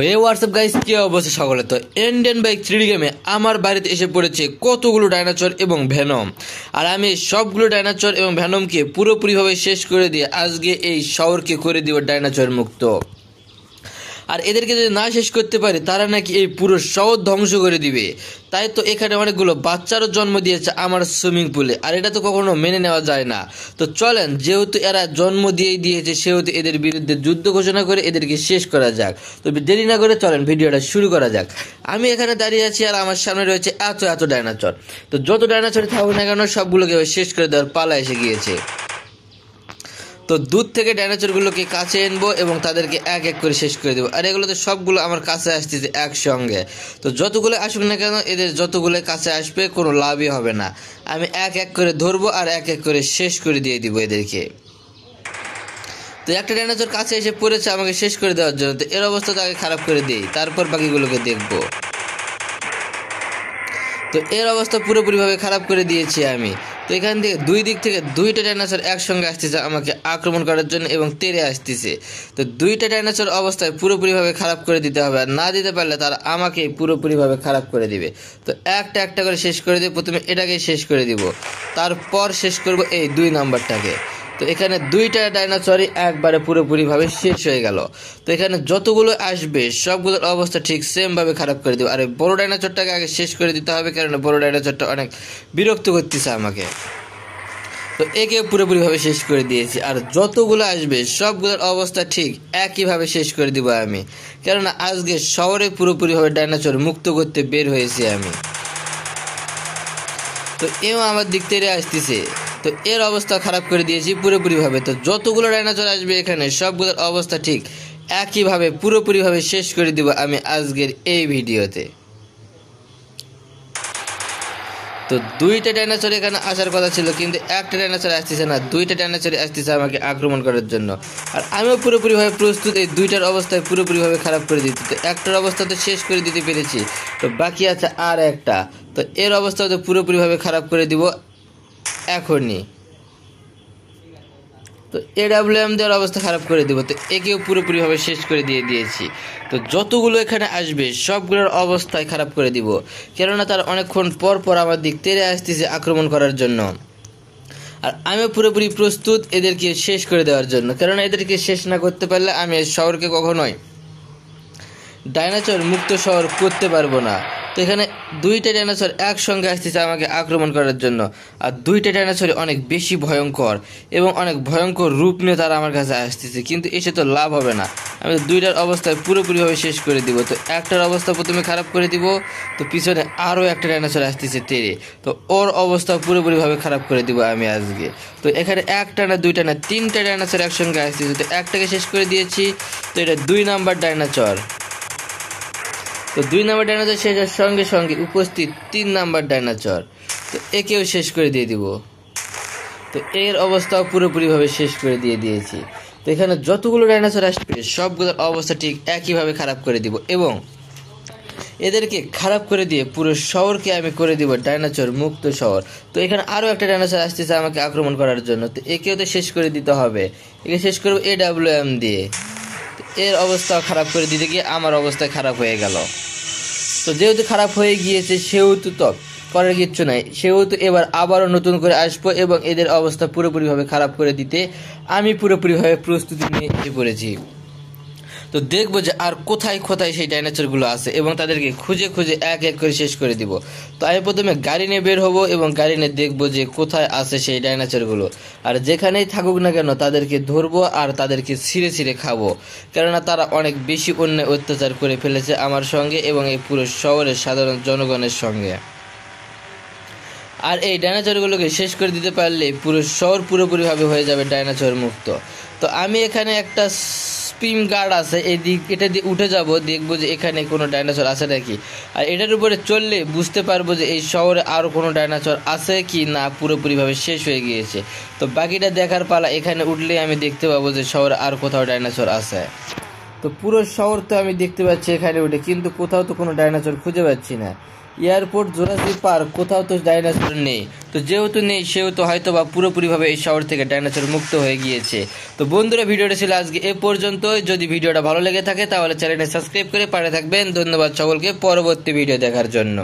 এই WhatsApp guys, কি অবস্থা সকলে? তো ইন্ডিয়ান বাইক 3D গেমে আমার বাড়িতে এসে পড়েছে কতগুলো ডাইনোসর এবং ভেনম। আর আমি সবগুলো ডাইনোসর এবং ভেনমকে পুরোপুরিভাবে শেষ করে দিয়ে আজকে এই শহরকে করে দিব ডাইনোসর মুক্ত। আর এদেরকে যদি না শেষ করতে পারে তারা নাকি এই পুরো শহর ধ্বংস করে দিবে। তাই তো এখানে অনেকগুলো বাচ্চারও জন্ম দিয়েছে আমার সুইমিং পুলে, আর এটা তো কখনো মেনে নেওয়া যায় না। তো চলেন, যেহেতু এরা জন্ম দিয়েই দিয়েছে সেহেতু এদের বিরুদ্ধে যুদ্ধ ঘোষণা করে এদেরকে শেষ করা যাক। তো দেরি না করে চলেন ভিডিওটা শুরু করা যাক। আমি এখানে দাঁড়িয়ে আছি আর আমার সামনে রয়েছে এত ডাইনোসর। তো যত ডাইনোসর থাকুক না কেন সবগুলোকে শেষ করে দেওয়ার পালা এসে গিয়েছে। তো দূর থেকে ডাইনোসরগুলোকে কাছে আনবো এবং তাদেরকে এক এক করে শেষ করে দেবো। আর এগুলো তো সবগুলো আমার কাছে আসতেছে একসঙ্গে। তো যতগুলো আসুক না কেন এদের যতগুলো কাছে আসবে কোনো লাভই হবে না। আমি এক এক করে ধরবো আর এক এক করে শেষ করে দিয়ে দিব এদেরকে। তো একটা ডাইনোসর কাছে এসে পড়েছে আমাকে শেষ করে দেওয়ার জন্য। তো এর অবস্থা তো আগে খারাপ করে দিই, তারপর বাকিগুলোকে দেখবো। তো এর অবস্থা পুরোপুরিভাবে খারাপ করে দিয়েছি আমি। তো এখান থেকে দুই দিক থেকে দুইটা ডাইনোসর একসঙ্গে আসতেছে আমাকে আক্রমণ করার জন্য এবং তেড়ে আসতেছে। তো দুইটা ডাইনোসর অবস্থায় পুরোপুরিভাবে খারাপ করে দিতে হবে, আর না দিতে পারলে তারা আমাকে পুরোপুরিভাবে খারাপ করে দিবে। তো একটা একটা করে শেষ করে দিয়ে প্রথমে এটাকে শেষ করে দিব, তারপর শেষ করব এই 2 নাম্বারটাকে। তো এখানে দুইটা ডাইনোসরই একবারে পুরোপুরিভাবে শেষ হয়ে গেল। তো এখানে যতগুলো আসবে সবগুলোর অবস্থা ঠিক সেমভাবে খারাপ করে দেবে। আর বড় ডাইনোসরটাকে আগে শেষ করে দিতে হবে, কারণ বড় ডাইনোসরটা অনেক বিরক্ত করতেছে আমাকে। তো একে পুরোপুরিভাবে শেষ করে দিয়েছি। আর যতগুলো আসবে সবগুলোর অবস্থা ঠিক একইভাবে শেষ করে দিব আমি, কেননা আজকে শহরে পুরোপুরিভাবে ডাইনোসর মুক্ত করতে বের হয়েছি আমি। তো এও আমার দিক থেকে আসতেছে। তো এর অবস্থা খারাপ করে দিয়েছি পুরোপুরিভাবে। তো যতগুলো ডাইনোসর আসবে এখানে সবগুলোর অবস্থা ঠিক একইভাবে পুরোপুরিভাবে শেষ করে দিব আমি আজকের এই ভিডিওতে। তো দুইটা ডাইনোসর এখানে আসার কথা ছিল, কিন্তু একটা ডাইনোসর আসতেছে না, দুইটা ডাইনোসর আসতেছে আমাকে আক্রমণ করার জন্য। আর আমিও পুরোপুরিভাবে প্রস্তুত এই দুইটার অবস্থায় পুরোপুরিভাবে খারাপ করে দিতে। তো একটার অবস্থা তো শেষ করে দিতে পেরেছি, তো বাকি আছে আর একটা। তো এর অবস্থা তো পুরোপুরিভাবে খারাপ করে দিব এখনই। তো AWM দেওয়ার অবস্থা খারাপ করে দিব। তো একেও পুরোপুরিভাবে শেষ করে দিয়েছি। তো যতগুলো এখানে আসবে সবগুলোর অবস্থায় খারাপ করে দিব, কেননা তার অনেকক্ষণ পর পর আমার দিক তেড়ে আসতেছে আক্রমণ করার জন্য। আর আমিও পুরোপুরি প্রস্তুত এদেরকে শেষ করে দেওয়ার জন্য, কেননা এদেরকে শেষ না করতে পারলে আমি এই শহরকে কখনোই ডাইনোসর মুক্ত শহর করতে পারবো না। তো এখানে দুইটা ডাইনোসর একসঙ্গে আসতেছে আমাকে আক্রমণ করার জন্য। আর দুইটা ডাইনোসর অনেক বেশি ভয়ঙ্কর এবং অনেক ভয়ঙ্কর রূপ নিয়ে তারা আমার কাছে আসতেছে, কিন্তু এসে তো লাভ হবে না। আমি দুইটার অবস্থায় পুরোপুরিভাবে শেষ করে দিব। তো একটার অবস্থা প্রথমে খারাপ করে দিব, তো পিছনে আরও একটা ডাইনোসর আসতেছে তেড়ে। তো ওর অবস্থা পুরোপুরিভাবে খারাপ করে দিব আমি আজকে। তো এখানে একটা না দুইটা না তিনটা ডাইনোসর একসঙ্গে আসতেছে। তো একটাকে শেষ করে দিয়েছি। তো এটা 2 নাম্বার ডাইনোসর। তো 2 নাম্বার ডাইনোসর শেষের সঙ্গে সঙ্গে উপস্থিত 3 নাম্বার ডাইনোসর। তো একেও শেষ করে দিয়ে দিব। তো এর অবস্থাও পুরোপুরিভাবে শেষ করে দিয়েছি। তো এখানে যতগুলো ডাইনোসর আসবে সবগুলোর অবস্থা ঠিক একইভাবে খারাপ করে দিব এবং এদেরকে খারাপ করে দিয়ে পুরো শহরকে আমি করে দিব ডাইনোসর মুক্ত শহর। তো এখানে আরও একটা ডাইনোসর আসতেছে আমাকে আক্রমণ করার জন্য। তো একেও তো শেষ করে দিতে হবে। একে শেষ করবো AWM দিয়ে। এর অবস্থা খারাপ করে দিতে গিয়ে আমার অবস্থা খারাপ হয়ে গেল। তো যেহেতু খারাপ হয়ে গিয়েছে সেহেতু তো করার কিচ্ছু নাই, সেহেতু এবার আবারও নতুন করে আসবো এবং এদের অবস্থা পুরোপুরিভাবে খারাপ করে দিতে আমি পুরোপুরিভাবে প্রস্তুতি নিয়ে এসে পড়েছি। তো দেখবো যে আর কোথায় কোথায় সেই ডাইনোসরগুলো আছে এবং তাদেরকে খুঁজে খুঁজে এক এক করে শেষ করে দিব। তো আমি প্রথমে গাড়ি নিয়ে বের হবো এবং গাড়ি নিয়ে দেখবো যে কোথায় আছে সেই ডাইনোসরগুলো। আর যেখানেই থাকুক না কেন তাদেরকে ধরবো আর তাদেরকে ছিঁড়ে ছিঁড়ে খাবো, কেননা তারা অনেক বেশি অন্যায় অত্যাচার করে ফেলেছে আমার সঙ্গে এবং এই পুরো শহরের সাধারণ জনগণের সঙ্গে। আর এই ডাইনোসরগুলোকে শেষ করে দিতে পারলে পুরো শহর পুরোপুরিভাবে হয়ে যাবে ডাইনোসর মুক্ত। তো আমি এখানে একটা স্পিম গার্ড আছে, এটা দিয়ে উঠে যাব, দেখবো যে এখানে কোনো ডাইনোসর আছে নাকি। আর এটার উপরে চললে বুঝতে পারবো যে এই শহরে আরও কোনো ডাইনোসর আছে কি না পুরোপুরিভাবে শেষ হয়ে গিয়েছে। তো বাকিটা দেখার পালা, এখানে উঠলে আমি দেখতে পাবো যে শহরে আর কোথাও ডাইনোসর আছে। তো পুরো শহর তো আমি দেখতে পাচ্ছি এখানে উঠে, কিন্তু কোথাও তো কোনো ডাইনোসর খুঁজে পাচ্ছি না। এয়ারপোর্ট, জুরাসিক পার্ক, কোথাও তো ডাইনোসর নেই। তো যেহেতু নেই সেহেতু হয়তো বা পুরোপুরিভাবে এই শহর থেকে ডাইনোসর মুক্ত হয়ে গিয়েছে। তো বন্ধুরা, ভিডিওটা ছিল আজকে এ পর্যন্তই। যদি ভিডিওটা ভালো লেগে থাকে তাহলে চ্যানেলটা সাবস্ক্রাইব করে পাশে থাকবেন। ধন্যবাদ সকলকে পরবর্তী ভিডিও দেখার জন্য।